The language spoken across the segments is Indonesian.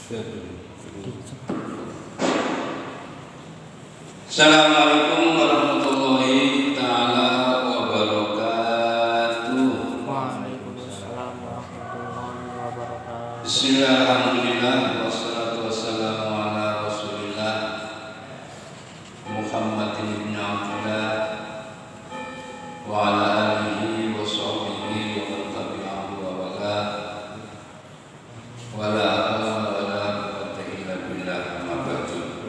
Assalamualaikum warahmatullahi ta'ala wabarakatuh. Waalaikumsalam warahmatullahi wabarakatuh. Bismillahirrahmanirrahim. Wassalatu wassalamu ala Rasulillah Muhammadin ibn Abdullah wa ala alihi wa sahbihi wa man tabi'ahu wa wala wala hawla wala quwwata illa billah. Amma ba'du.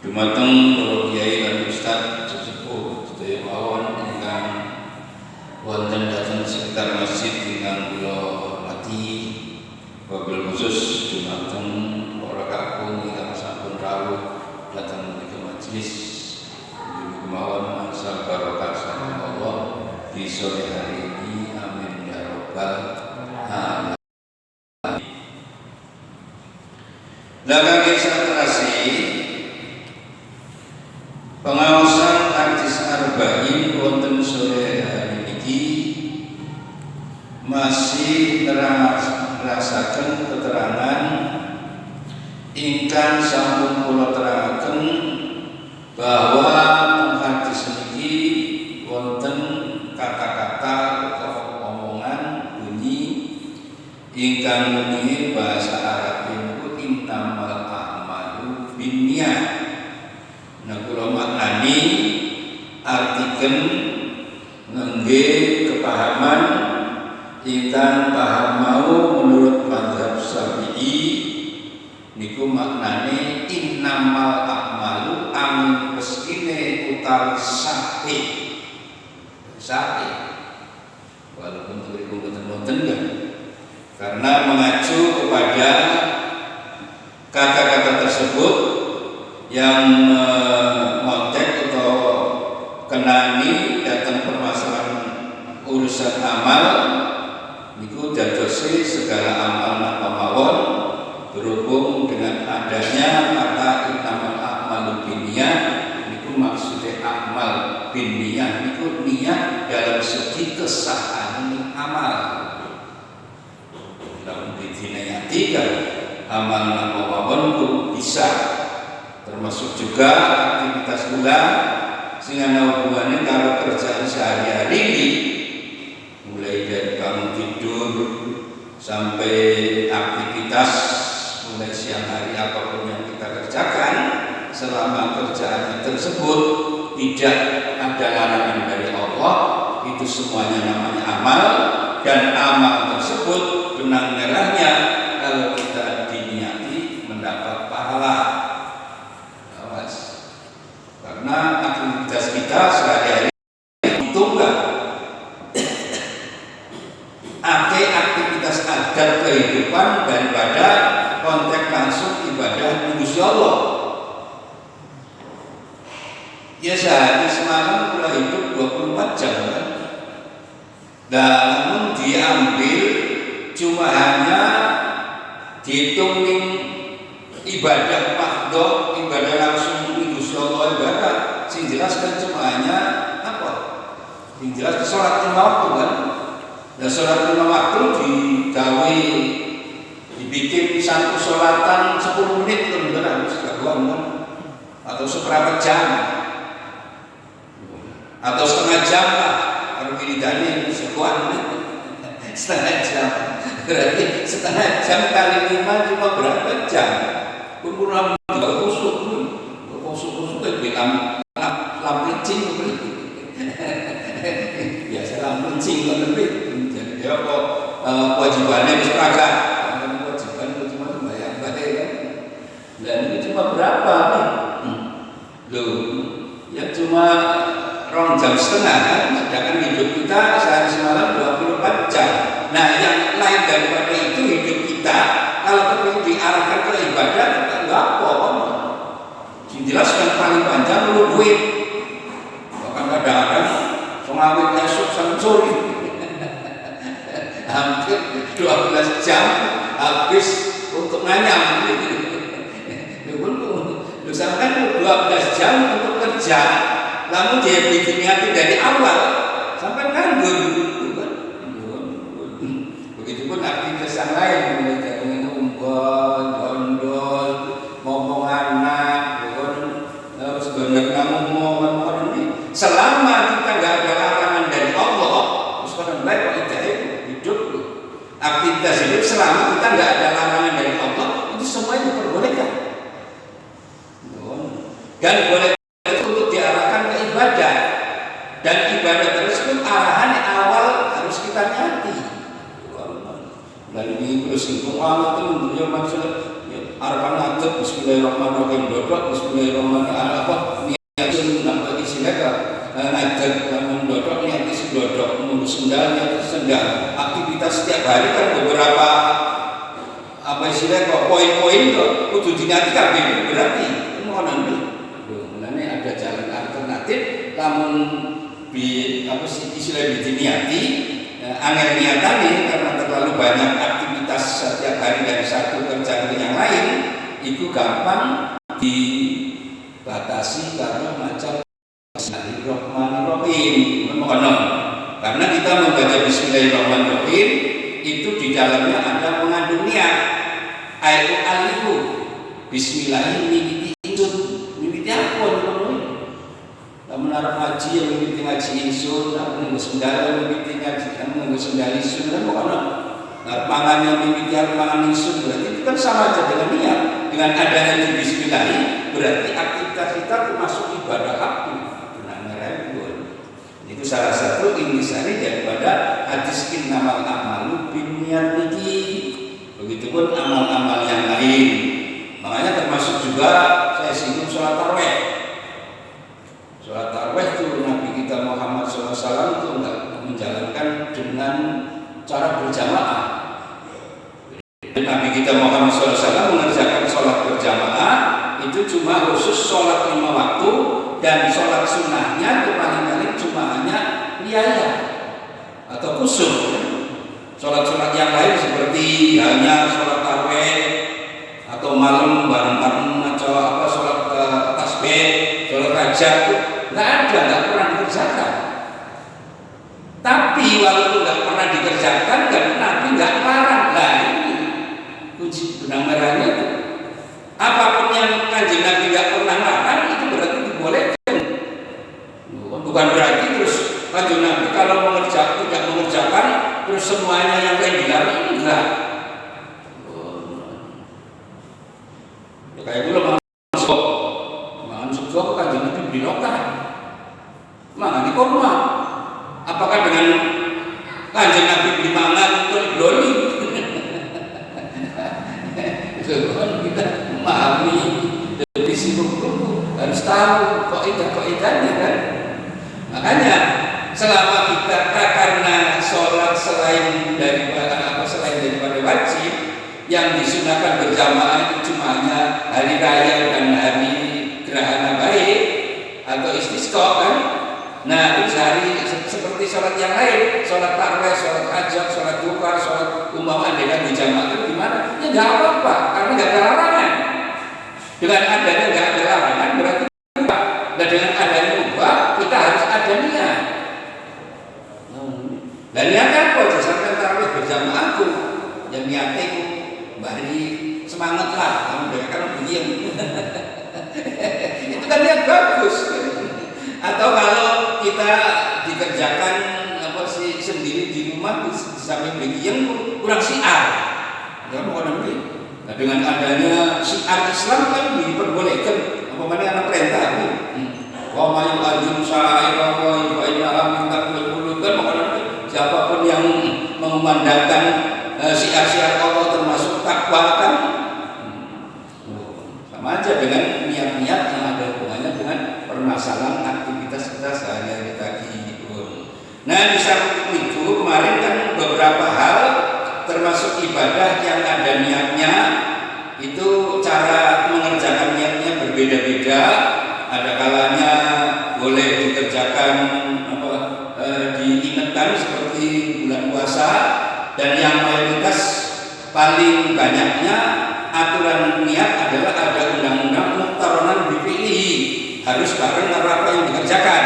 Dumateng para kiai lan ustaz sesepuh sedaya mawon ingkang wonten dhateng sekitar masjid ingkang kula hormati, wabil khusus dumateng para kakung ingkang sampun rawuh dhateng menika majelis kemawon angsal barokah saking Allah di sore hari ini. Amin ya rabbal alamin. Lakang kisah terasi pengawasan hadis arba'in wonten sore hari ini masih nerasaken keterangan ingkang sampun kula terangaken bahwa hadis niki wonten kata-kata atau omongan bunyi ingkang bunyi bahasa Arab niku innamal a'malu binniyat. Nah, kula maknani artiken ngangge kepahaman ingkang paham mau menurut mazhab Syafi'i niku maknane innamal a'malu amin mestine utawi sahih. Sahih. Walaupun turiku boten-boten kan. Karena mengacu kepada kata-kata tersebut yang mengontek atau kenani datang permasalahan urusan amal niku dadose segala amal napa mawon berhubung dengan adanya kata innamal a'malu binniyat niku maksudnya amal binniyat niku niat dalam segi kesahan amal. Dalam dinayati kan amal napa mawon bisa termasuk juga aktivitas gula sehingga ada hubungannya kalau kerjaan sehari-hari mulai dari bangun tidur sampai aktivitas mulai siang hari apapun yang kita kerjakan selama kerjaan tersebut tidak ada larangan dari Allah, itu semuanya namanya amal, dan amal tersebut benang merahnya kalau kita diniati mendapat pahala. Karena aktivitas kita sehari-hari itu enggak aktivitas adat kehidupan daripada konteks langsung ibadah Gusti Allah. Ya sehari semalam kita hidup 24 jam kan. Dan namun diambil cuma hanya dihitung ibadah fardhu, ibadah langsung Allah ibadah, sing jelas kan cuma hanya apa? Sing jelas sholat lima waktu kan. Dan sholat lima waktu digawe dibikin satu sholatan 10 menit teman-teman kan? Atau seberapa jam atau setengah jam lah. Kalau wiridane sekuan setengah jam. Berarti setengah jam kali 5 cuma berapa jam? Kurang lampencing biasa lampencing lebih jadi apa kewajibannya wis pragat kewajiban itu cuma bayar badai kan dan itu cuma berapa loh ya cuma 2 jam setengah kan, sedangkan hidup kita sehari semalam 24 jam. Nah yang lain daripada itu hidup kita kalau kita diarahkan ke ibadah kita nggak apa-apa. Jelas yang paling panjang perlu duit. Bahkan kadang-kadang pengawet esok sampai sore hampir 12 jam habis untuk nganyam. Lu sampai 12 jam untuk kerja, lalu dia bikin hati dari awal sampai nganggur. Begitupun aktivitas yang lain, mulai dari umroh Jadi selama kita nggak ada larangan dari Allah, itu semua diperbolehkan. Dan boleh untuk diarahkan ke ibadah. Dan ibadah tersebut arahan awal harus kita niati. Lalu terus singgung Allah itu beliau maksud arahan ngadep bismillahirrahmanirrahim, dodok bismillahirrahmanirrahim, apa niatun nama istilahnya ngadep dodok niat isi dodok, mengurus sendal niat sendal. Aktivitas setiap hari kan beberapa apa istilahnya kok poin-poin kok kudu diniati kabeh berarti mau nanti. Mulane ada jalan alternatif namun di apa sih istilah diniati angel niatane karena terlalu banyak aktivitas setiap hari dari satu kerjaan ke yang lain itu gampang dibatasi karena macam Bismillahirrahmanirrahim. Karena kita membaca Bismillahirrahmanirrahim itu di dalamnya ada mengandung niat. Ayat alifu Bismillahirrahmanirrahim mimiti apa namanya? Lamun arep ngaji yang mimiti ngaji insun, lamun sendal mimiti ngaji, lamun sendal insun kan bukan. Arep mangan yang mimiti arep mangan insun berarti itu kan sama aja dengan niat. Dengan adanya Bismillah berarti aktivitas kita termasuk ibadah abdu. Itu salah satu intisari daripada hadis innamal a'malu binniyati. Begitupun amal-amal yang lain. Makanya termasuk juga saya singgung sholat tarawih. Sholat tarawih itu Nabi kita Muhammad SAW itu enggak menjalankan dengan cara berjamaah. Nabi kita Muhammad SAW mengerjakan sholat berjamaah itu cuma khusus sholat 5 waktu dan sholat sunnahnya itu paling-paling cuma hanya riaya atau kusuf. Sholat-sholat yang lain seperti hanya sholat tarawih atau malam bareng-bareng atau apa sholat tasbih, sholat hajat itu nggak pernah dikerjakan. Tapi walaupun nggak pernah dikerjakan kan Nabi nggak larang. Nah ini kunci benang merahnya itu. Apapun yang Kanjeng Nabi nggak pernah larang itu berarti dibolehkan. Bukan berarti terus Kanjeng Nabi kalau tidak mengerjakan terus semuanya yang lain dilarang, enggak. Ya kayak dulu mangan sego Kanjeng Nabi binokan. Mangan di kurma. Apakah dengan Kanjeng Nabi beli mangan untuk gloli? Kita memahami dari sibuk-sibuk harus tahu kaidah-kaidahnya kan. Makanya selama kita karena sholat selain daripada wajib yang disunahkan berjamaah itu cuma hanya hari raya dan hari gerhana baik atau istisqa kan. Nah terus hari seperti sholat yang lain, sholat tarawih, sholat hajat, sholat duha, sholat umpama dengan dijamaahkan gimana? Ya nggak apa-apa karena nggak ada larangan. Dengan adanya nggak ada larangan berarti ubah. Dan dengan adanya ubah kita harus ada niat. Dan niat apa? Misalkan tarawih berjamaah tuh, yang niatnya itu bari semangat lah, kamu dengarkan begini. Itu kan niat bagus. Atau kalau kita dikerjakan apa sih sendiri di rumah di samping begini kurang syiar. Ya mau nanti. Nah, dengan adanya syiar Islam kan diperbolehkan. Apa mana anak perintah ini? Wa may yu'adzim sya'irallahi fa innaha min taqwal qulub kan nanti. Siapapun yang mengumandangkan syiar-syiar Allah termasuk takwa kan sama aja dengan niat-niat yang ada hubungannya dengan permasalahan aktivitas kita sehari-hari tadi. Nah di samping itu kemarin kan beberapa hal termasuk ibadah yang ada niatnya itu cara mengerjakan niatnya berbeda-beda. Ada kalanya boleh dikerjakan diingatkan seperti bulan puasa dan yang mayoritas paling banyaknya aturan niat adalah ada undang-undang muqtaronan bifi'lihi harus bareng apa yang dikerjakan.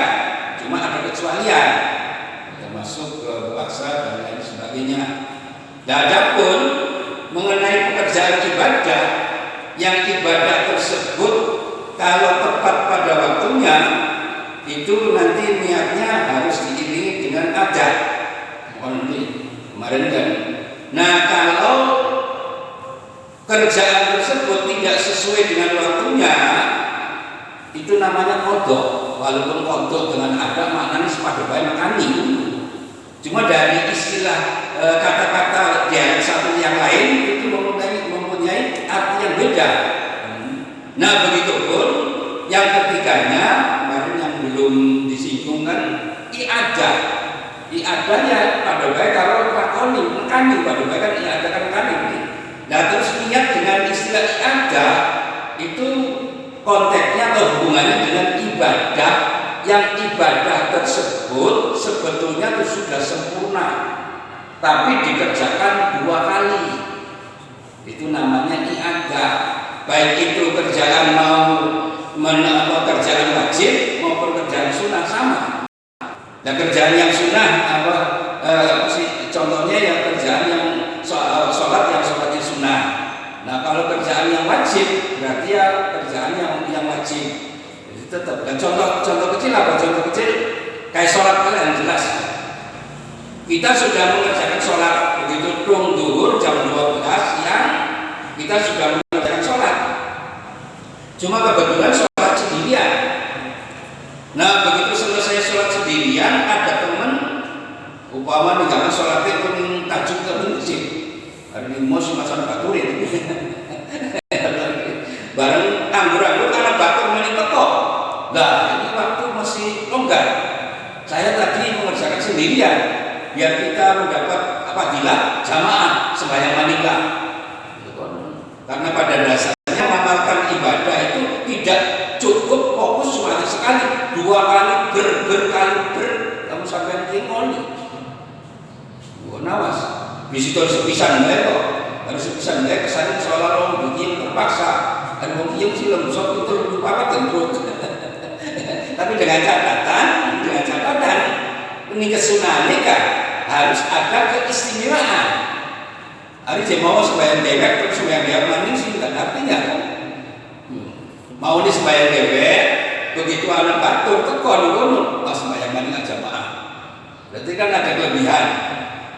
Cuma ada kecualian termasuk puasa dan lain sebagainya. Dan adapun mengenai pekerjaan ibadah yang ibadah tersebut kalau tepat pada waktunya itu nanti niatnya harus diiringi dengan adat. Kemarin kan Nah, kalau kerjaan tersebut tidak sesuai dengan waktunya, itu namanya kodok. Walaupun kodok dengan ada maknanya sepadan baik makani. Cuma dari istilah kata-kata yang satu yang lain itu mempunyai arti yang beda. Nah, begitupun yang ketiganya kemarin yang belum disinggung kan i'adah. I'adahnya pada baik kalau lakoni mekani pada baik kan i'adah kan mekani. Nah, terus ingat dengan istilah i'adah itu konteksnya atau hubungannya dengan ibadah, yang ibadah tersebut sebetulnya itu sudah sempurna tapi dikerjakan 2 kali, itu namanya i'adah. Baik itu kerjaan kerjaan wajib maupun kerjaan sunnah sama. Nah, kerjaan yang sunnah contohnya ya kerjaan yang sholat yang sholatnya sunnah. Nah, kalau kerjaan yang wajib berarti ya kerjaan yang wajib. Jadi tetap. Dan contoh kecil apa? Contoh kecil kayak sholat kalian jelas. Kita sudah mengerjakan sholat begitu duhur jam 12 siang kita sudah mengerjakan sholat. Cuma kebetulan sholat sendirian. Nah, begitu selesai sholat sendirian ada teman umpama nih jangan sholatnya pun tajuk terbenci. Hari ini mau semacam baturin. Bareng anggur-anggur karena batur menipeko. Nah, ini waktu masih longgar. Saya tadi mengerjakan sendirian biar kita mendapat fadilah jamaah sembahyang manika. Karena pada dasarnya mengamalkan ibadah itu tidak cukup fokus cuma sekali, 2 kali berkali kamu sampai ngingoni. Nawas visitor sepisan bae kok. Harus sepisan bae kesannya seolah-olah begini terpaksa. Dan mungkin sih lem sok itu apa tentu. Tapi dengan catatan ini kesunahan nikah harus ada keistimewaan. Hari saya mau sembahyang dewek terus sembahyang dewek maning sih nggak artinya kan. Mau nih sembahyang dewek begitu anak batur tekon ngono pas sembahyang maning aja maaf. Berarti kan ada kelebihan.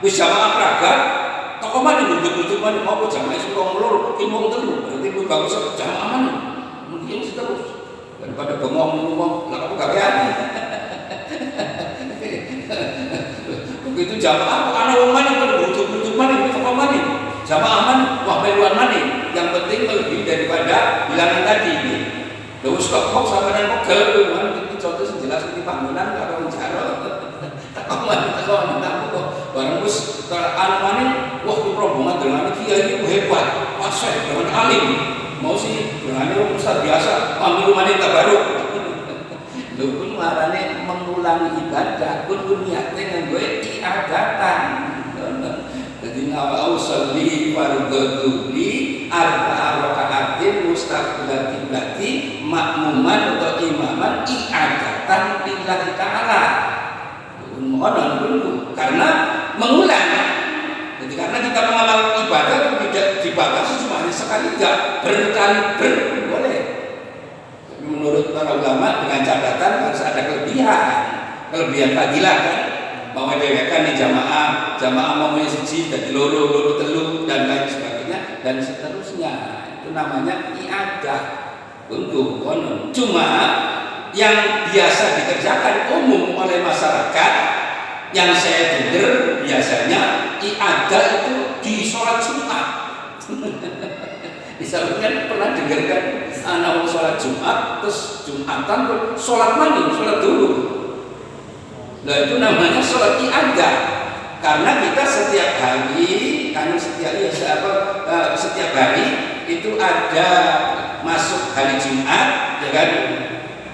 Wis jamaah pragat toko mana duduk mana mau jamaah suruh melur ilmu telu berarti gue bagus jamaah mana mungkin terus daripada bengong lah kamu gawean. Begitu jamaah anak wong mana pada duduk mana toko mana jamaah mana wah peluan mana yang penting lebih daripada bilangan tadi. Terus kok sama dengan pegel kan itu contoh sejelas di bangunan kalau bicara takon barang bus anak maning wah itu rombongan dengan kiai itu hebat pasai dengan alim mau sih dengan ustaz biasa ambil maning tak baru lu pun marane mengulangi ibadah pun niatnya dengan gue iadatan jadi nawau salli fardhu arba'a raka'atin mustaqbilat qiblati makmuman atau imaman iadatan lillahi ta'ala. Mohon dulu karena mengulang. Jadi karena kita mengamalkan ibadah itu tidak dibatasi cuma sekali, enggak berkali boleh. Tapi menurut para ulama dengan catatan harus ada kelebihan fadilah kan. Mau dewekan di jamaah mau siji jadi loro telu dan lain sebagainya dan seterusnya. Itu namanya i'adah. Untuk konon. Cuma yang biasa dikerjakan umum oleh masyarakat yang saya dengar biasanya i'adah itu di sholat Jumat. Misalnya kan pernah dengarkan anak sholat Jumat terus Jumatan sholat maning sholat dulu. Nah itu namanya sholat i'adah karena kita setiap hari setiap hari itu ada masuk hari Jumat ya kan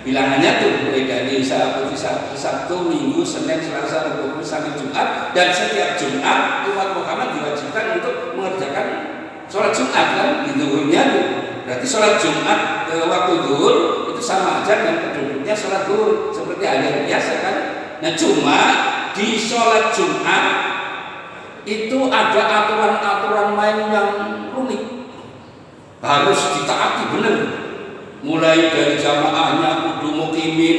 bilangannya tuh mulai dari Sabtu, Minggu, Senin, Selasa, Rabu sampai Jumat dan setiap Jumat umat Muhammad diwajibkan untuk mengerjakan sholat Jumat kan di zuhurnya tuh berarti sholat Jumat waktu zuhur itu sama aja dan penduduknya sholat zuhur seperti hari biasa kan. Nah cuma di sholat Jumat itu ada aturan-aturan main yang rumit harus ditaati benar mulai dari jamaahnya kudu mukimin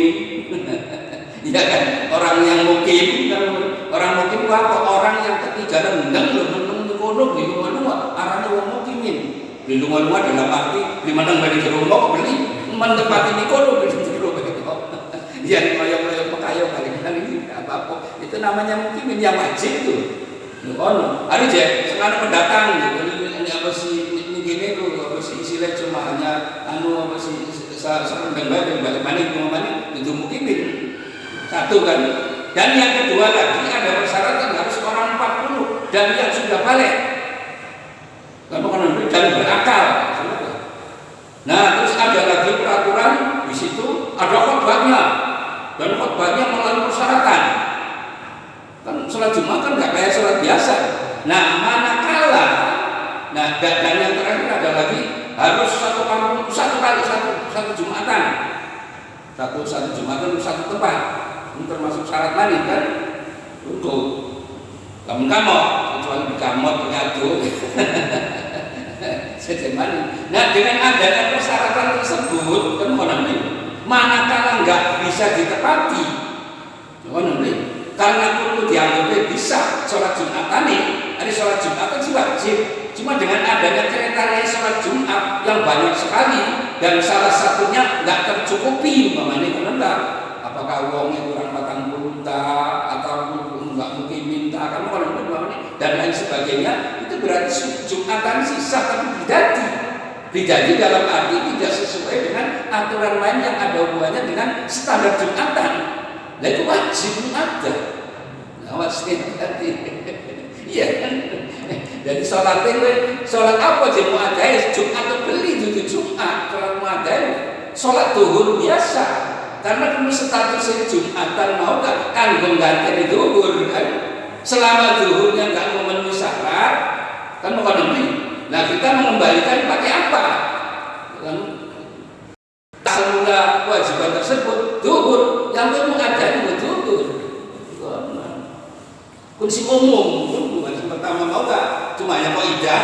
ya kan orang yang mukim kan orang mukim apa orang yang ketiga rendang belum kono beli lunga-lunga arane wong mukimin. Beli lunga-lunga dalam arti di mana beli jero kok beli menempati di kono beli jero. Yang koyo-koyo pekayo kali-kali ini apa-apa. Itu namanya mukimin yang wajib tuh. Kono. Ari je sekarang pendatang gitu. Ini apa sih ini gini tuh apa sih istilah cuma hanya apa sih serendeng bae balik mana itu mukimin. Satu kan. Dan yang kedua lagi ada persyaratan harus orang 40 dan yang sudah balik. Dan berakal. Nah, terus ada lagi peraturan di situ ada khotbahnya. Dan khotbahnya melalui persyaratan. Kan sholat Jumat kan nggak kayak sholat biasa. Nah, manakala dan yang terakhir ada lagi harus satu Jumatan. Satu Jumatan satu tempat. Ini termasuk syarat mandi kan untuk kamu kecuali di kamot penyatu mandi. Nah dengan adanya persyaratan tersebut kan manakala nggak bisa ditepati karena perlu dianggap bisa sholat Jumatan ada sholat Jumat kan wajib. Cuma dengan adanya kriteria sholat Jumat yang banyak sekali dan salah satunya nggak tercukupi umpamanya apakah uangnya kurang 40 atau enggak mungkin minta kamu kalau dan lain sebagainya itu berarti Jumatan sisa tapi tidak dalam arti tidak sesuai dengan aturan lain yang ada hubungannya dengan standar Jumatan. Nah itu wajib ada. Nah wajib tadi. Iya kan? Jadi sholat apa sih muadzai Jumat atau beli itu Jumat sholat muadzai sholat zuhur biasa. Karena kamu statusnya Jumatan mau gak kanggo ganti zuhur kan? Selama zuhurnya nggak memenuhi syarat kan mau beli. Nah kita mengembalikan pakai apa? Mula kewajiban tersebut zuhur yang memang ada di zuhur. Kunci umum bukan pertama mau gak? Cuma ya kok idah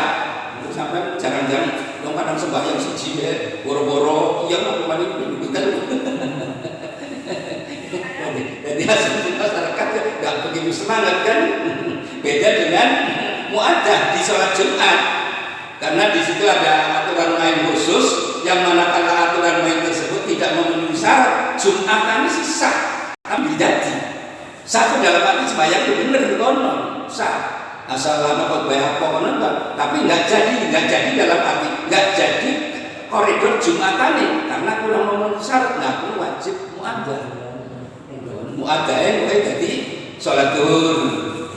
untuk sampai jarang-jarang dong kadang sembahyang siji ya boro-boro iya mau kemana bukan. Jadi hasil masyarakat nggak begitu semangat kan, beda dengan muadzah di sholat Jumat, karena di situ ada aturan main khusus yang manakala aturan main tersebut tidak memenuhi syarat Jumatan sih sah, tapi jadi satu dalam arti sembahyang itu benar konon sah, asal lama khotbah apa konon tapi nggak jadi dalam arti nggak jadi koridor Jumatan nih, karena kurang memenuhi syarat, nggak perlu wajib muadzah. Muadzai mulai jadi sholat zuhur,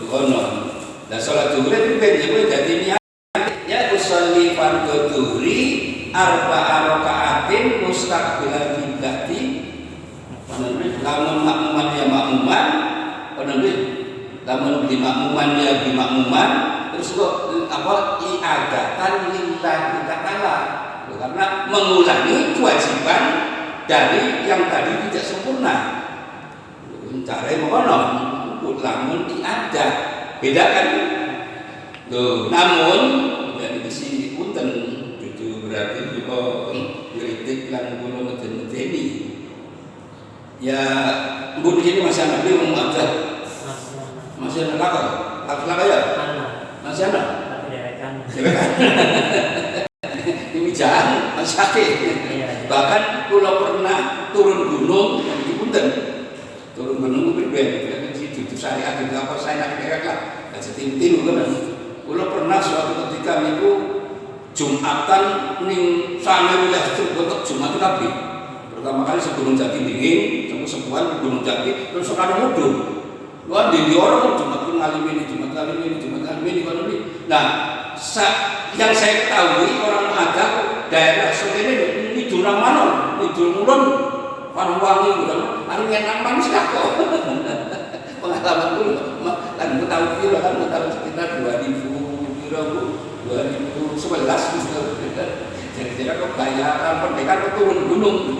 konon. Dan sholat zuhur itu mulai jadi niat. Ya usolli fardhu zuhri arba'a raka'atin mustaqbilal qiblati. Lamun makmuman ya makmuman, lamun di makmuman ya di makmuman. Terus kok apa i'adatan lillahi ta'ala. Karena mengulangi kewajiban dari yang tadi tidak sempurna. Cara mengonon, lamun diada, beda kan? Tuh, namun dari sini punten itu berarti juga kritik lan kulo ngeden-ngedeni. Ya, mbun ini masih anak dia mau ada, masih anak laka ya, masih anak. Ini jangan masih sakit. Bahkan kulo pernah turun gunung di punten. Turun gunung berbeda, itu syariat itu apa saya nak kira lah, setintin kan. Kalau pernah suatu ketika itu Jumatan ning sana wilayah Jogja Jumat tapi pertama kali sebelum Jati dingin, sepuan Gunung Jati terus sekarang mudun. Wah di orang Jumat kali ini kalau ini. Nah, yang saya ketahui orang ada daerah sekitar ini durang mana, itu mulon. Wangi udah, aku yang manusia kok. Pengalaman dulu, kan aku tahu kira kan, aku tahu sekitar 2011 Jadi kok bayaran pendekar kok turun gunung.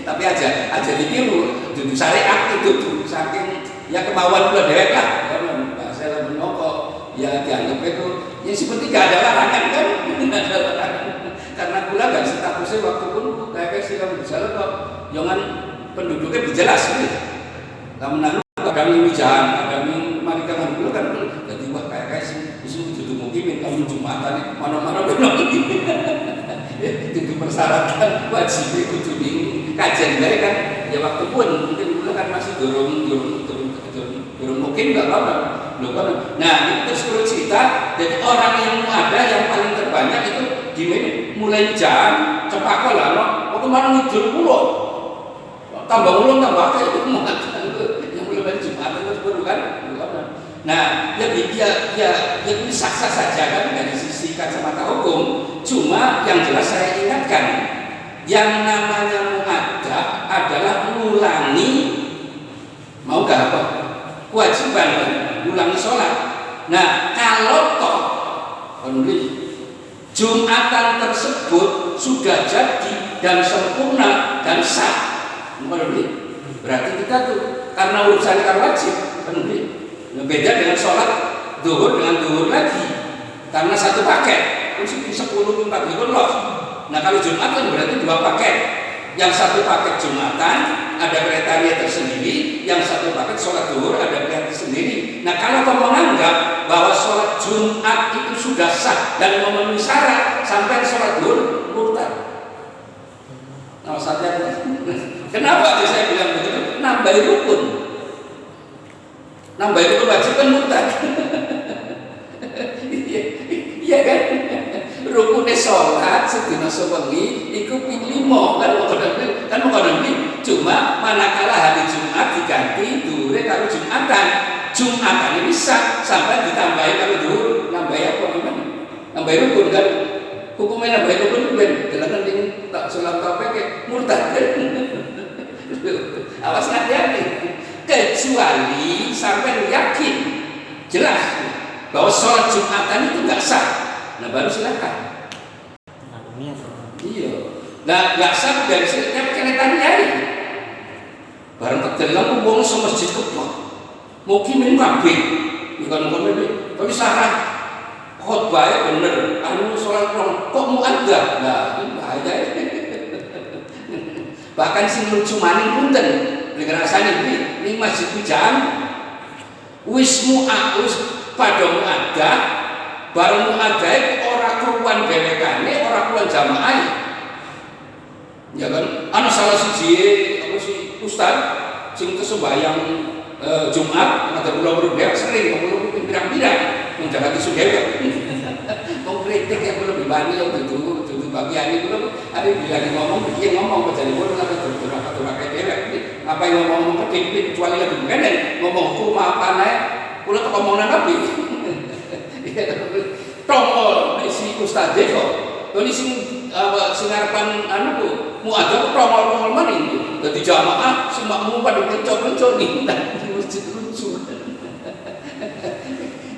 Tapi aja ditiru, duduk syariat itu saking ya kemauan pula dewek lah. Saya menokok, ya dianggap itu ya seperti gak ada larangan kan, ada larangan. Karena pula gak statusnya waktu pun kayak silam berjalan kok, jangan penduduknya berjelas gitu. Namun ada yang jalan, ada yang marikan pula kan, jadi wah kayak sih, Jumatan mana-mana benar itu persyaratan wajib kudu kajian bae kan ya waktu pun mungkin dulu kan masih durung mungkin enggak apa lho kan. Nah itu terus cerita jadi orang yang ada yang paling terbanyak itu gimana mulai jam cepaka lah no kemana ngidul pulau tambah ulang tambah kayak itu yang mulai Jumatan terus baru kan. Nah, ya ini sah-sah saja kan dari sisi kacamata hukum. Cuma yang jelas saya ingatkan, yang namanya muaddah adalah mengulangi mau gak apa? Kewajiban kan, ulangi sholat. Nah, kalau toh Jumatan tersebut sudah jadi dan sempurna dan sah, berarti kita tuh karena urusan wajib, beda dengan sholat zuhur dengan zuhur lagi karena satu paket mesti 10 4 loh. Nah kalau Jumat kan berarti dua paket, yang satu paket Jumatan ada kriteria tersendiri, yang satu paket sholat zuhur ada kriteria tersendiri. Nah kalau kamu menganggap bahwa sholat Jumat itu sudah sah dan memenuhi syarat sampai sholat zuhur murtad. Nah saatnya kenapa saya bilang begitu? Nambah rukun. Nambah itu kewajiban murtad. Iya kan? Rukunnya sholat sedina sewengi iku ping 5 kan mengkonon cuma manakala hari Jumat diganti dhuwure karo Jumatan. Jumatan ini bisa sampai ditambahi karo dhuwur, nambah apa gimana? Nambah rukun kan. Hukumnya nambah rukun ben delakan ning tak salat topek murtad kan. Awas hati-hati. Kecuali sampai yakin jelas bahwa sholat Jumatan itu nggak sah, nah baru silakan. Iya, nah nggak sah dari setiap kenaikan yai. Barang terdalam uang semasjid kepot, mungkin kabeh, bukan tapi sarah khotbah bener, anu sholat kok muaddah, nah itu bahaya. Bahkan sing lucu maning punten. Rasanya ini masjid hujan wismu wis pada muaddah bareng muaddah orang keruan dewekane orang keruan jamaah ya kan ana salah siji apa sih ustaz sing kesembayang Jumat ada kula berubah sering kula pirang-pirang menjaga isu dewe mengkritik yang belum dibani yang itu bagian itu ada bilang ngomong dia ngomong jadi bodoh lah terus dewe apa yang ngomong ketik kecuali lagi bukan dan ngomong hukum apa naik kula tuh ngomongan nabi tongol si Ustaz Deko ini sing ngarepan anu ku muadab tongol maning dadi jamaah sing makmum pada kencok-kencok nih masjid lucu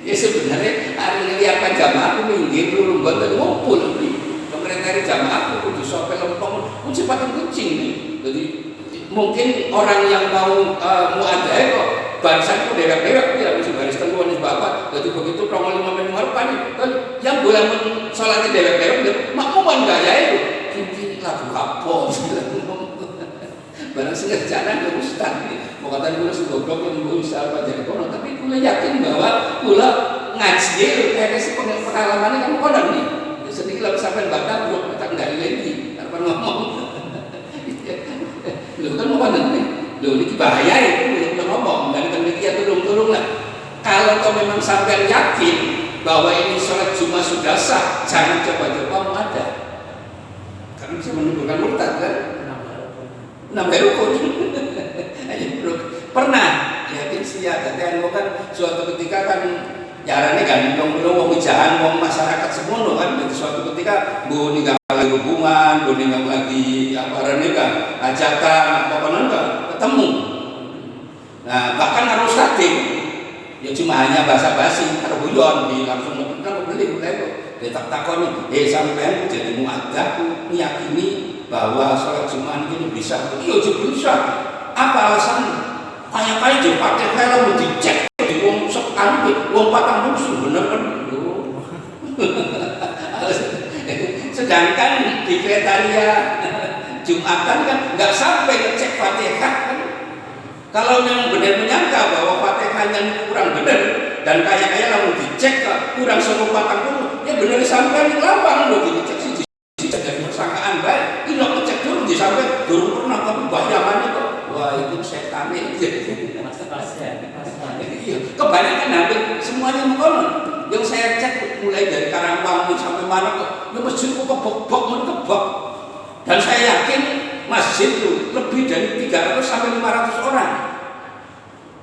ya sebenarnya hari ngeliatkan jamaah ku minggir dulu mboten ngumpul pemerintah jamaah ku kudu sampai lempeng kunci patung kucing nih jadi mungkin orang yang mau muaddah kok barisan ku dewek-dewek ya mesti baris tengguan bapak jadi begitu tongol 5 menit ngarepan yang boleh sholat dewek-dewek makmuman gaya itu ini lagu apa barang sing ngerjana ke ustaz mau kata kula sing goblok yang bisa apa jadi kono tapi kula yakin bahwa kula ngaji kayak si pengalamannya kan kono nih sedikit lalu sampai bakat belum tak ngali lagi apa ngomong lu kan mau kono nih lu ini bahaya itu belum ngomong dan demikian tolong lah kalau kau memang sampai yakin bahwa ini sholat Jumat sudah sah jangan coba-coba muaddah karena bisa menimbulkan murtad kan nambah rukun pernah yakin sih ya katanya kan suatu ketika kan jarane kan wong wijahan wong masyarakat semono kan suatu ketika bu ninggal lagi hubungan bu ninggal lagi apa kan ajakan apa kan ketemu nah bahkan harus statik ya cuma hanya basa-basi karo guyon di langsung kan beli mulai dia takon sampean jadi muaddah meyakini bahwa sholat Jumat ini bisa iya bisa apa alasannya kayak dipakai film dicek di wong sekan wong patang musuh bener kan sedangkan di kriteria Jumatan kan nggak sampai ngecek Fatihah kan kalau memang benar menyangka bahwa Fatihahnya kurang benar dan kaya-kaya lalu dicek kurang 10 patang puluh ya bener sampai di lapang loh dicek sih jadi persangkaan baik ini lo ngecek dulu sampai durung pernah tapi bayangannya kok wah itu setan ini kebanyakan hampir semuanya mengkonon yang saya cek mulai dari Karangwangi sampai mana kok ya masjid kok kebok dan saya yakin masjid itu lebih dari 300 sampai 500 orang.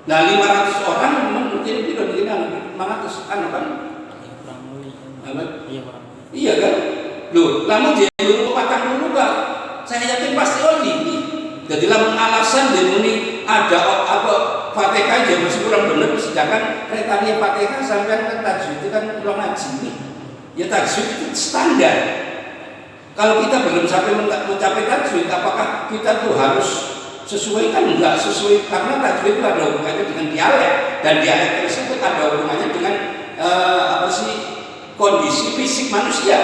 Nah 500 orang mungkin tidak begini 500 kan? Iya kan? Loh, namun dia dulu patang dulu Pak. Saya yakin pasti oli. Jadi lamun alasan dia muni ada apa Fatihah aja masih kurang benar, sedangkan kriteria Fatihah sampai ke tajwid itu kan kurang ngaji nih. Ya tajwid itu standar. Kalau kita belum sampai mencapai tajwid, apakah kita tuh harus sesuai? Kan enggak sesuai, karena tajwid itu ada hubungannya dengan dialek, dan dialek tersebut ada hubungannya dengan kondisi fisik manusia.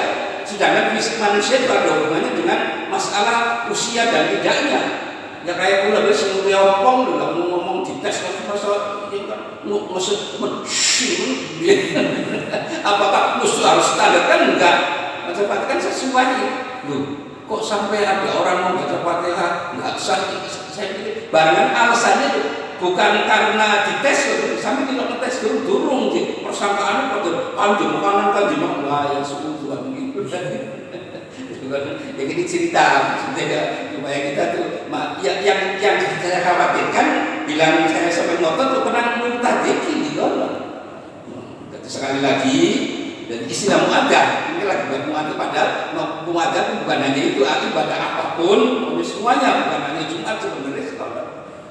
Sedangkan fisik manusia itu ada hubungannya dengan masalah usia dan tidaknya. Ya kayak pula besok ngomong dulu ngomong di tes masa apakah musuh harus standar kan enggak? Baca Fatihah kan sesuai. Loh, kok sampai ada orang mau baca Fatihah enggak sah? Saya pikir barengan alasannya itu bukan karena dites loh, sampai tidak ngetes durung persangkaannya pada kanjeng wah yang suku Tuhan gitu. Ya ini cerita supaya kita tuh yang saya khawatirkan bilang saya sampai nonton tuh pernah mutadiki di dalam. Sekali lagi dan istilah muadah ini lagi buat muadah, padahal muadah itu bukan hanya itu, ibadah apapun semuanya bukan hanya Jumat sebenarnya sekolah.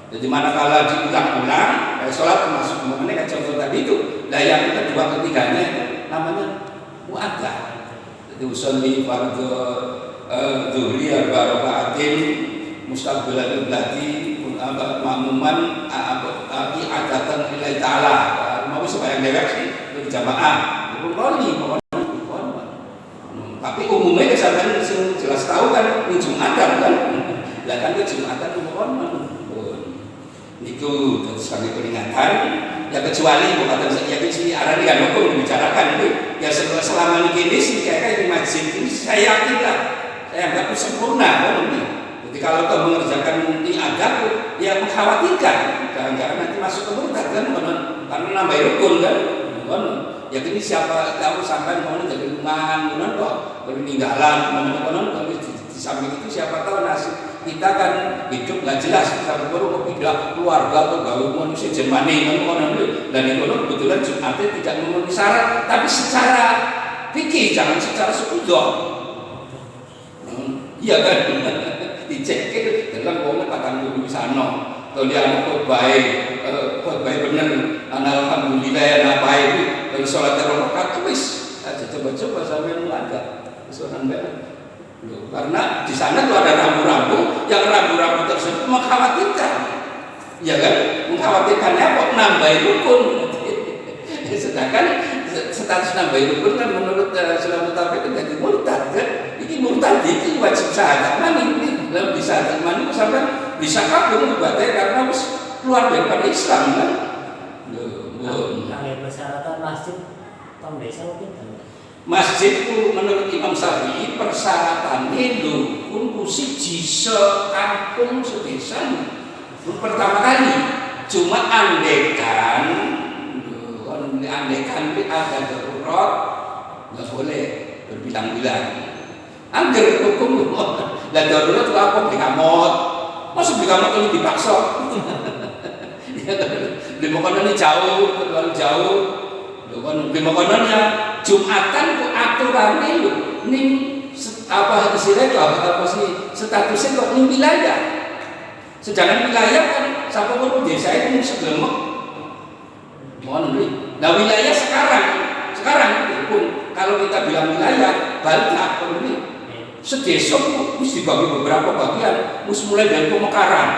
Jadi manakala diulang-ulang sholat termasuk momennya kan contoh tadi itu. Nah yang kedua ketiganya itu namanya muadah. Jadi usolli fardhu zuhri arba'a raka'atin mustaqbilan qiblati makmuman i'adatan lillahi ta'ala. Mau sembahyang dewek sih berjamaah. Rukoni tapi umumnya kesampean jelas tahu kan Jumatan kan. Lah kan Jumatan umum itu sebagai peringatan ya, kecuali bukan saya sini arah kan hukum dibicarakan itu ya selama ini sih kayak di masjid ini saya yakin lah saya anggap sempurna kan. Jadi kalau kau mengerjakan ini adab ya mengkhawatirkan jangan-jangan nanti masuk ke murtad kan karena nambah rukun kan. Ya ini siapa tahu sampai mau jadi lungan kok peninggalan kalau di samping itu siapa tahu nasib kita kan hidup nggak jelas, kita baru pindah keluarga atau gawe manusia Jermani dan itu kebetulan Jumatnya tidak memenuhi syarat, tapi secara fikih jangan secara sekudo. Iya kan? Dicek dalam ngomong patang dulu sana. Kalau dia anak baik benar, alhamdulillah ya baik kalau sholat rakaat wis aja coba-coba sampai ada kesulitan banget. Karena di sana tuh ada rambu-rambu, yang rambu-rambu tersebut mengkhawatirkan, ya kan? Mengkhawatirkannya apa? Nambah rukun. Sedangkan status nambah rukun kan menurut Sulaimah Taufik itu jadi murtad kan? Ini murtad itu wajib syahadat mana ini? Lalu di syahadat mana sampai bisa kabur ibadahnya karena harus keluar daripada Islam kan? Persyaratan masjid tahun desa mungkin. Masjid itu menurut Imam Syafi'i persyaratannya dukun siji sekampung sedesa. Pertama kali cuma andekan ada darurat nggak boleh berbilang-bilang. Angger hukum dan darurat itu apa bihamot. Masa bihamot ini dipaksa? Di makanan ini jauh, terlalu jauh. Di makanannya Jumatan kok aturannya lu ning apa istilahnya apa sih statusnya kok ning wilayah. Sedangkan wilayah kan siapa pun desa itu seglemek. Mohon nih. Nah wilayah sekarang pun kalau kita bilang wilayah balik ini sedesa mesti dibagi beberapa bagian, mesti mulai dari pemekaran.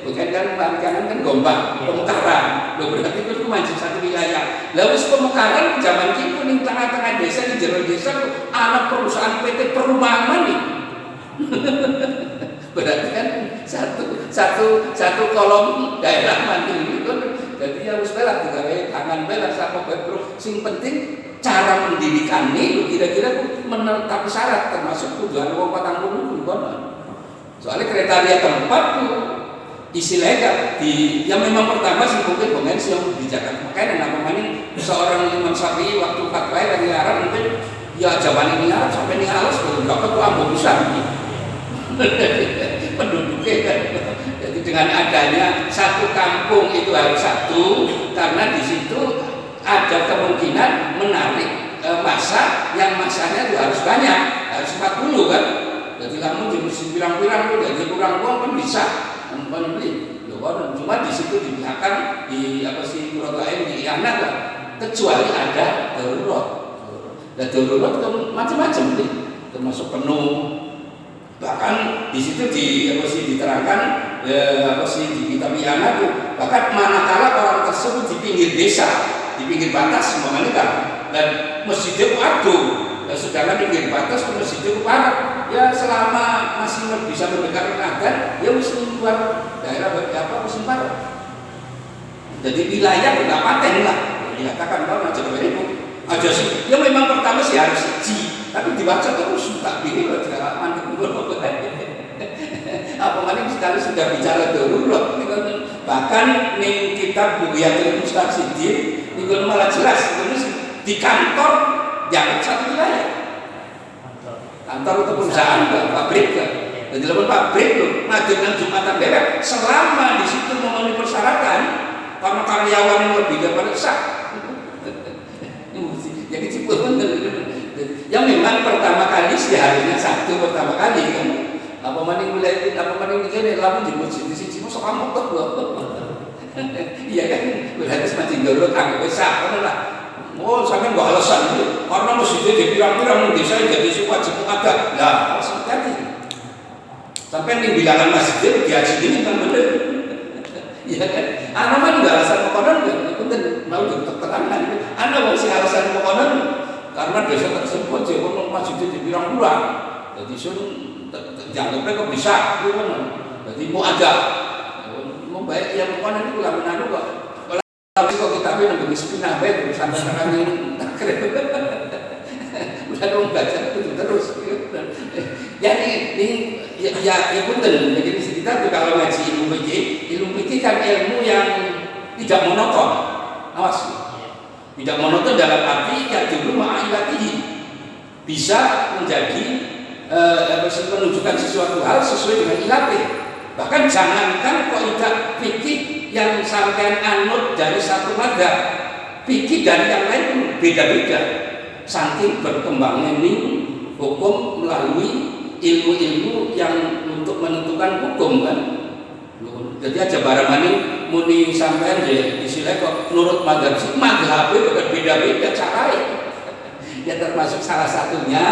Bukan kan kanan kan Gombang, pemekaran. Loh berarti itu masih satu wilayah. Lalu pemekaran zaman kini di tengah-tengah desa di jero desa anak perusahaan PT Perumahan mana? Berarti kan satu kolom daerah mandiri itu Jadi ya wis lah digawe tangan bae lah sapa bae bro. Sing penting cara mendidikane lho kira-kira menetapi syarat termasuk tujuan wong 40 kono. Soalnya kriteria tempat tuh istilahnya di yang memang pertama sih mungkin pengensi yang di Jakarta. Makanya namanya seorang Imam Syafi'i waktu fatwa lagi Arab mungkin ya jawaban ini Arab sampai ini alas belum dapat tuh ambo besar penduduknya kan. Jadi dengan adanya satu kampung itu harus satu karena di situ ada kemungkinan menarik masa yang masanya itu harus banyak, harus 40 kan. Jadi kamu di musim pirang-pirang tuh jadi kurang uang kan bisa beli. Cuma di situ dibiarkan di apa sih Kurotaim di anak lah. Kecuali ada darurat. Dan darurat macam-macam nih, termasuk penuh. Bahkan di situ diterangkan apa sih di kitab Iyana tuh. Bahkan manakala orang tersebut di pinggir desa, di pinggir batas semuanya kan, dan masjidnya waduh. Sedangkan di pinggir batas ke masjid itu parah ya selama masih bisa mendengar azan ya mesti keluar daerah apa musim parah. Jadi wilayah tidak paten lah dikatakan kalau aja itu aja sih ya memang pertama sih harus siji tapi dibaca terus tak pilih loh segala macam apa mana sekali sudah bicara darurat bahkan nih kitab Bughyatul Mustaqsidin itu malah jelas terus di kantor jangan satu wilayah kantor itu perusahaan pabrik kan jadi lepas pabrik loh ngajukan Jumatan bebek selama di situ memenuhi persyaratan karena karyawan yang lebih daripada sah jadi cipu bener yang memang pertama kali sih harusnya satu pertama kali kan apa maning wilayah apa maning ini lalu di masjid di sini sok kamu tuh iya kan berarti semacam dulu anggap besar kan lah. Oh, sampai nggak alasan itu, karena masjidnya di pirang-pirang desa jadi wajib ada. Lah, harus hati-hati. Sampai nih bilangan masjidnya dihaji ini kan bener. Iya kan? Anak mah nggak alasan pokoknya nggak, itu kan mau diterangkan. Anak masih alasan pokoknya karena desa tersebut jadi masjidnya di pirang-pirang. Jadi sun janganlah kok bisa, jadi mau ada, mau baik yang pokoknya itu lah menaruh kok. Tapi kok kita lebih disiplinah baik sampai sekarang ini keren. Udah dong baca itu terus. Jadi ini ya punten. Jadi kita tuh kalau ngaji ilmu fikih kan ilmu yang tidak monoton. Awas. Tidak monoton dalam arti yang dulu ma'ilatihi bisa menjadi menunjukkan sesuatu hal sesuai dengan ilatih. Bahkan jangankan kaidah fikih yang sampai anut dari satu madzhab, fikih dari yang lain pun beda-beda. Saking berkembangnya ini hukum melalui ilmu-ilmu yang untuk menentukan hukum kan. Jadi aja barang ini muni sampean ya istilahnya kok menurut madzhab sih madzhab itu beda-beda caranya. Ya termasuk salah satunya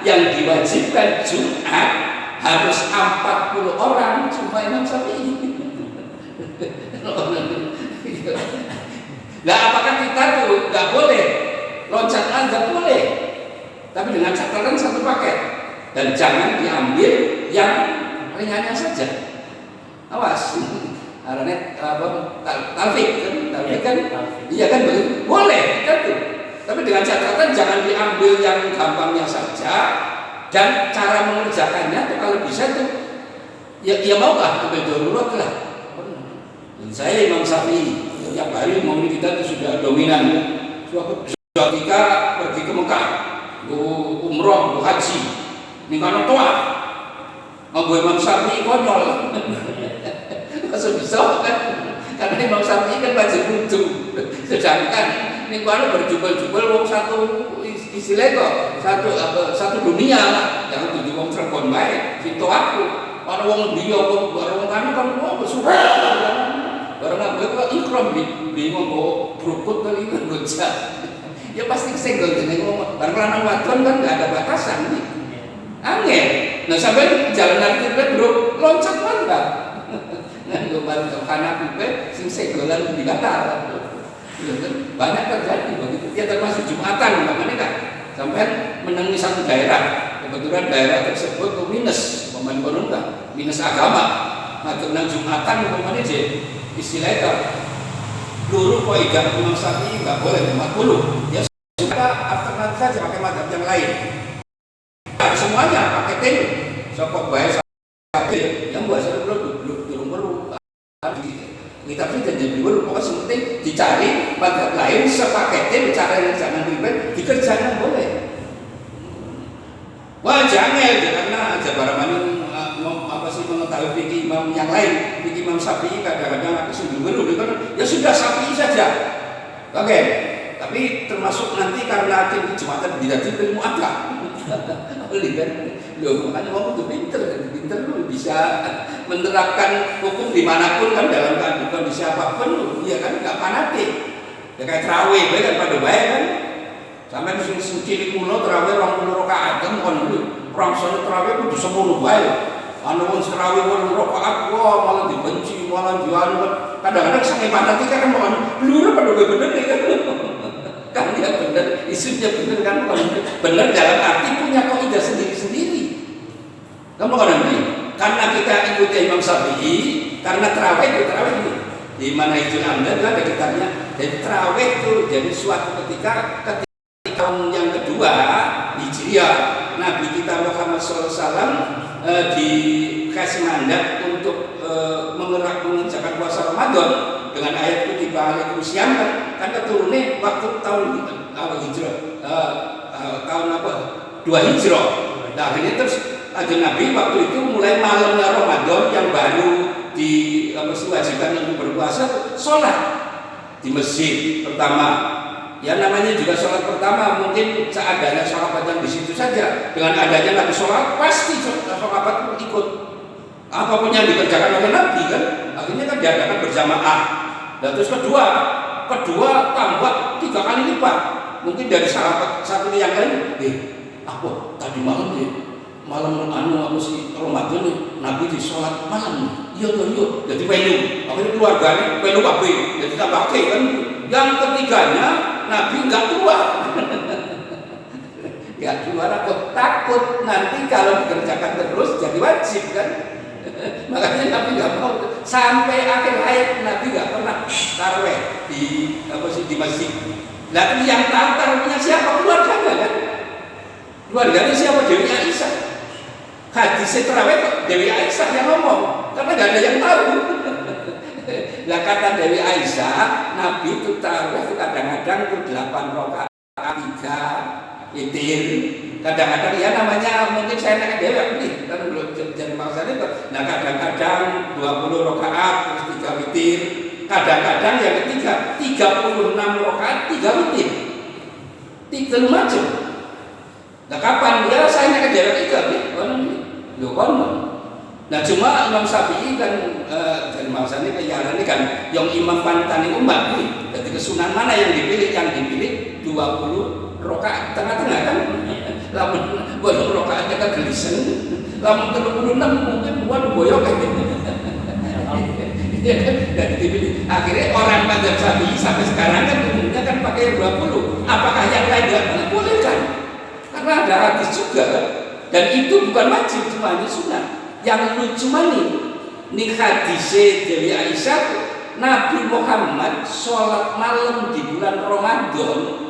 yang diwajibkan Jumat harus 40 orang cuma Imam Syafi'i. Nah, apakah kita tuh nggak boleh loncat azab boleh, tapi dengan catatan satu paket dan jangan diambil yang ringannya saja. Awas, karena talfik kan, iya kan boleh kan tuh, tapi dengan catatan jangan diambil yang gampangnya saja dan cara mengerjakannya tuh kalau bisa tuh ya mau lah ambil darurat lah. Saya Imam Syafi'i, tiap hari mau kita itu sudah dominan. Suatu ketika pergi ke Mekah, umroh, haji, ini karena tua, mau Imam Syafi'i konyol, masuk bisa kan? Karena Imam Syafi'i kan wajib wudhu, sedangkan ini kalau berjubel-jubel wong satu istilah kok satu dunia lah, jangan tujuh wong Cirebon baik, itu aku, orang wong dia, orang tanah kan wong bersuara. Karena mereka ikram bingung kok berukut kali itu gojak. Ya pasti kesenggol dengan ngomong. Barang lanang wadon kan nggak ada batasan nih. Angin. Nah sampai jalan artinya bro loncat mana? Nah kemarin ke kanan itu sing senggolan di batal. Banyak terjadi begitu. Ya termasuk Jumatan namanya kan. Sampai menangi satu daerah. Kebetulan daerah tersebut tuh minus pemain minus agama. Nah tentang Jumatan namanya je. Istilahnya Luru kaidah Imam Syafi'i nggak boleh 40. Ya sudah alternatif saja pakai mazhab yang lain. Semuanya pakai ten. Sokok bae yang bahasa belum perlu. Kita pun jadi dulu, pokoknya penting dicari mazhab lain sepaketnya bicara yang jangan ribet dikerjakan boleh. Wah jangan karena aja baramani apa sih mengetahui fikih imam yang lain, fikih Imam Syafi'i kadang-kadang aku sungguh ya sudah Syafi'i saja. Oke, tapi termasuk nanti karena akhir Jumatan tidak ilmu ada. Lihat, loh makanya mau tuh pinter lu bisa menerapkan hukum dimanapun kan dalam kondisi apapun lu, iya kan nggak fanatik. Ya kayak terawih, baik kan pada baik kan. Sampai di sini kuno terawih 20 rakaat kan kon dulu. Orang sono terawih kudu 10 baik. Anu pun terawih 20 rakaat wah malah dibenci, malah jual. Kadang-kadang sange fanatik kan mau blur pada bener kan. Kan dia benar, isunya benar kan bukan benar dalam arti punya kaidah sendiri-sendiri. Kamu kan nanti karena kita ikuti Imam Syafi'i, karena terawih itu di mana itu Anda ada kitabnya. Jadi terawih itu jadi suatu ketika tahun yang kedua Hijriah Nabi kita Muhammad SAW dikasih mandat untuk mengerjakan puasa Ramadan dengan ayat kutiba alaikumusiyam kan keturunnya waktu tahun apa hijrah tahun apa 2 hijrah. Nah akhirnya terus aja Nabi waktu itu mulai malamnya Ramadan yang baru diwajibkan untuk berpuasa sholat di masjid pertama. Ya namanya juga sholat pertama mungkin seadanya sahabat yang di situ saja dengan adanya Nabi sholat pasti sahabat ikut apapun yang dikerjakan oleh Nabi kan akhirnya kan diadakan berjamaah. Dan terus kedua tambah 3 kali lipat mungkin dari sahabat satu yang lain apa tadi malam apa sih Ramadan nih Nabi di sholat malam iya jadi melu akhirnya keluarganya melu kabeh jadi tambah kan yang ketiganya Nabi nggak keluar aku takut nanti kalau dikerjakan terus jadi wajib kan makanya Nabi nggak mau sampai akhir hayat Nabi nggak pernah tarawih di masjid. Lalu yang tahu tarawihnya siapa keluarganya kan keluarganya siapa Dewi Aisyah hadis tarawih Dewi Aisyah yang ngomong karena nggak ada yang tahu. Lah kata Dewi Aisyah, Nabi itu tarawih itu kadang-kadang itu 8 rakaat 3 witir. Kadang-kadang ya namanya mungkin saya nak Dewi nih kan belum jadi maksudnya itu. Nah kadang-kadang 20 rakaat terus 3 witir. Kadang-kadang yang ketiga 36 rakaat 3 witir. 3 macam. Nah kapan ya saya nak Dewi itu nih? Loh kono. Nah cuma Imam Syafi'i kan dari maksudnya keyaran ini kan yang imam panutan umat nih. Jadi kesunan mana yang dipilih? Yang dipilih 20 rakaat tengah-tengah kan. Lamun bolong rakaatnya kan geliseng. Lamun 36 mungkin buat boyok kayak gitu. Dari dipilih. Akhirnya orang mazhab Syafi'i sampai sekarang kan umumnya kan pakai 20. Apakah yang lain nggak boleh kan? Karena ada hadis juga kan. Dan itu bukan wajib, cuma ini sunnah. Yang lucu nih hadisnya Dewi Aisyah Nabi Muhammad sholat malam di bulan Ramadan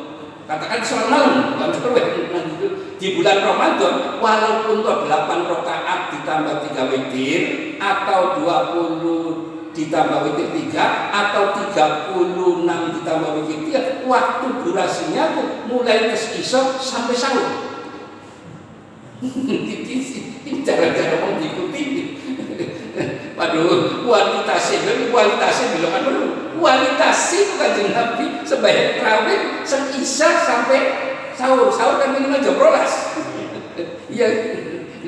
katakan sholat malam bukan di bulan Ramadan walaupun 8 rakaat ditambah 3 witir atau 20 ditambah witir 3 atau 36 ditambah witir 3 waktu durasinya mulai isya sampai sahur. Ini cara-cara mau diikuti. Waduh, kualitasnya belum kan dulu. Kualitasnya itu kan Nabi sebaik terawih isya sampai sahur kan minimal jam 12. Iya,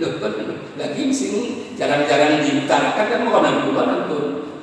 loh lagi sini jarang-jarang diutarakan kan mau nonton.